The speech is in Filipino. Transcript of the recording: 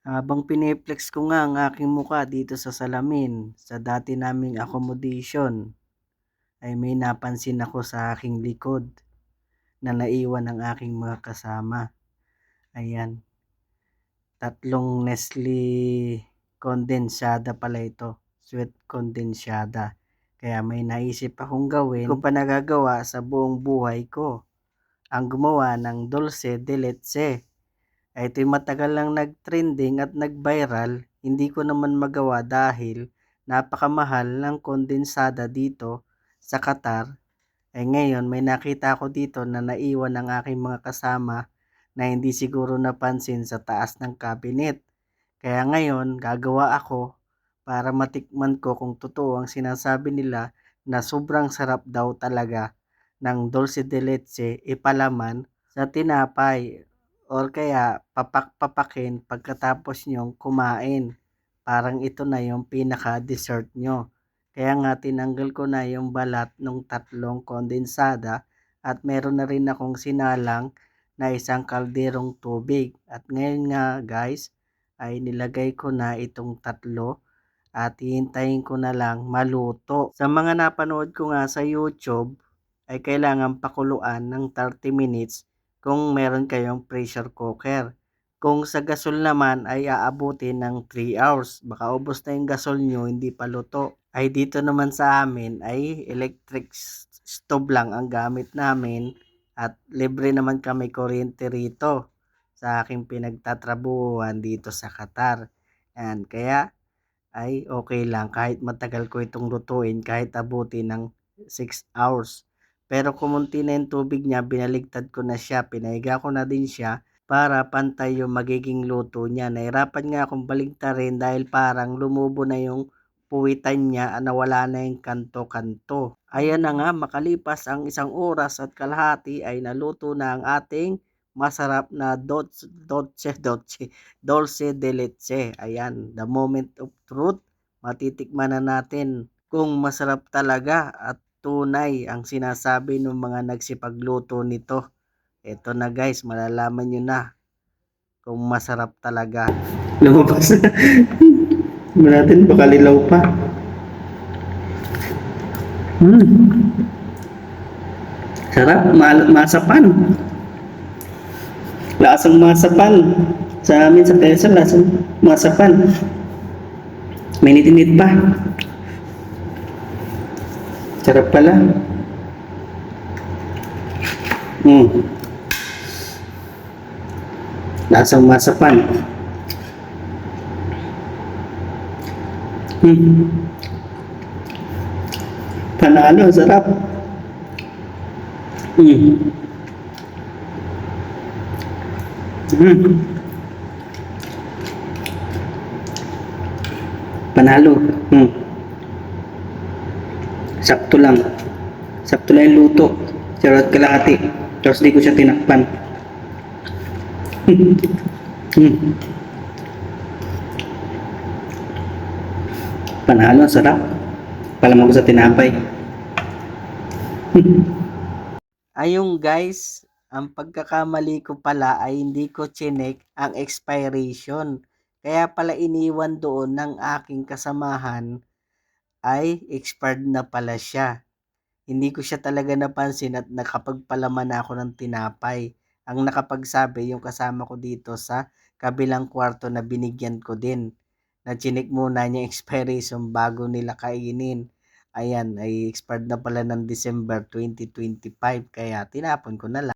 Habang pineflex ko nga ang aking mukha dito sa salamin sa dati naming accommodation, ay may napansin ako sa aking likod na naiwan ng aking mga kasama. Ayan, tatlong Nestle kondensada pala ito, sweet kondensada. Kaya may naisip akong gawin, hindi ko pa nagagawa sa buong buhay ko, ang gumawa ng dulce de leche. Ito'y matagal lang nag-trending at nag-viral, hindi ko naman magawa dahil napakamahal ng kondensada dito sa Qatar. Ngayon may nakita ako dito na naiwan ng aking mga kasama na hindi siguro napansin sa taas ng cabinet. Kaya ngayon gagawa ako para matikman ko kung totoo ang sinasabi nila na sobrang sarap daw talaga ng dulce de leche ipalaman sa tinapay or kaya papak-papakin pagkatapos nyong kumain. Parang ito na yung pinaka-dessert nyo. Kaya nga tinanggal ko na yung balat ng tatlong kondensada at meron na rin akong sinalang na isang kalderong tubig. At ngayon nga guys ay nilagay ko na itong tatlo at hihintayin ko na lang maluto. Sa mga napanood ko nga sa YouTube ay kailangan pakuluan ng 30 minutes kung meron kayong pressure cooker. Kung sa gasol naman ay aabutin ng 3 hours. Baka ubos na yung gasol nyo, hindi pa luto. Ay dito naman sa amin ay electric stove lang ang gamit namin at libre naman kami kuryente rito sa aking pinagtatrabuhan dito sa Qatar. And kaya ay okay lang kahit matagal ko itong lutuin kahit abutin ng 6 hours. Pero kumunti na yung tubig niya, binaligtad ko na siya, pinahiga ko na din siya para pantay yung magiging luto niya. Nahirapan nga akong baligtarin dahil parang lumubo na yung puwitan niya, nawala na yung kanto-kanto. Ayan na nga, makalipas ang 1 oras at kalahati ay naluto na ang ating masarap na dulce de leche. Ayan, the moment of truth. Matitikman na natin kung masarap talaga at tunay ang sinasabi ng mga nagsipagluto nito. Ito na guys, malalaman nyo na kung masarap talaga. Lumabas na. Natin baka lilaw pa. Sarap, masapan. Lasang masapan. Sa amin sa Quezon, lasang masapan. Minit-init pa. Sarap pala. Lasang masapan. Panalo, sarap. Panalo. Sakto lang. Sakto lang yung luto. Charot kalahati. Tapos di ko siya tinakpan. Panalo, sarap. Palamang ko sa tinapay. Ayun guys, ang pagkakamali ko pala ay hindi ko chinek ang expiration. Kaya pala iniwan doon ng aking kasamahan ay expired na pala siya. Hindi ko siya talaga napansin at nakapagpalaman na ako ng tinapay. Ang nakapagsabi yung kasama ko dito sa kabilang kwarto na binigyan ko din. Na chinik muna niya expiration bago nila kainin. Ayan, ay expired na pala ng December 2025 kaya tinapon ko na lang.